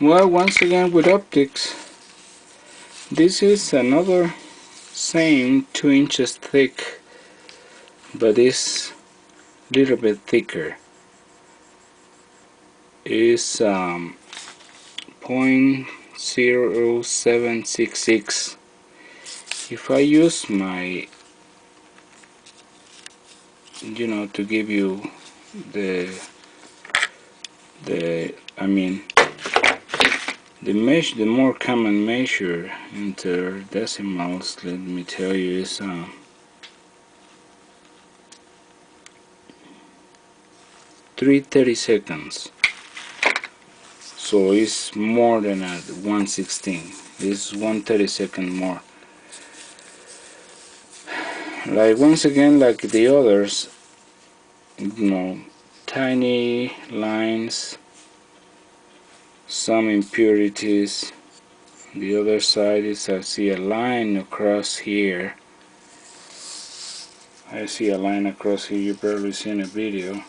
Well, once again with optics, this is another same 2 inches thick, but it's a little bit thicker. It's 0.0766. If I use my, to give you the the more common measure into decimals, let me tell you, is 3/32. So it's more than a 1/16. It's 1/32 more. Like, once again, like the others, tiny lines, some impurities. The other side is, I see a line across here. I see a line across here. You barely seen a video.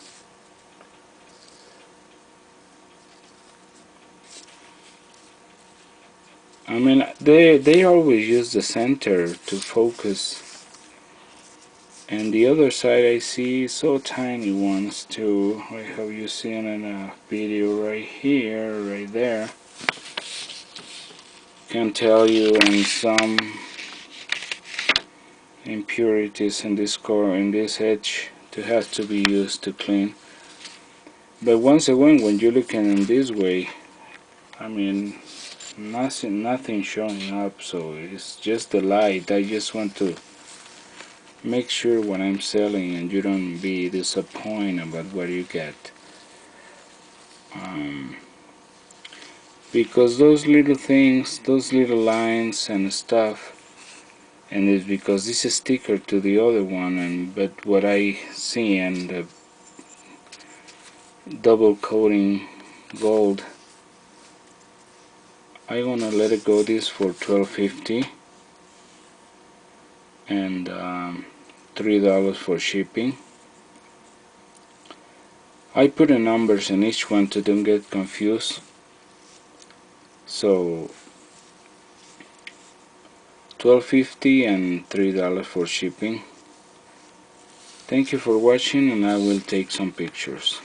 I mean, they always use the center to focus, and the other side I see so tiny ones too. I have you seen in a video right here, right there. Can tell you in some impurities in this core, in this edge, to have to be used to clean. But once again, when you're looking in this way, I mean, nothing showing up, so it's just the light. I just want to make sure what I'm selling and you don't be disappointed about what you get. Because those little things, those little lines and stuff, and it's because this is sticker to the other one, but what I see and the double coating gold, I wanna let it go this for $12.50 and $3 for shipping. I put the numbers in each one to don't get confused. So $12.50 and $3 for shipping. Thank you for watching, and I will take some pictures.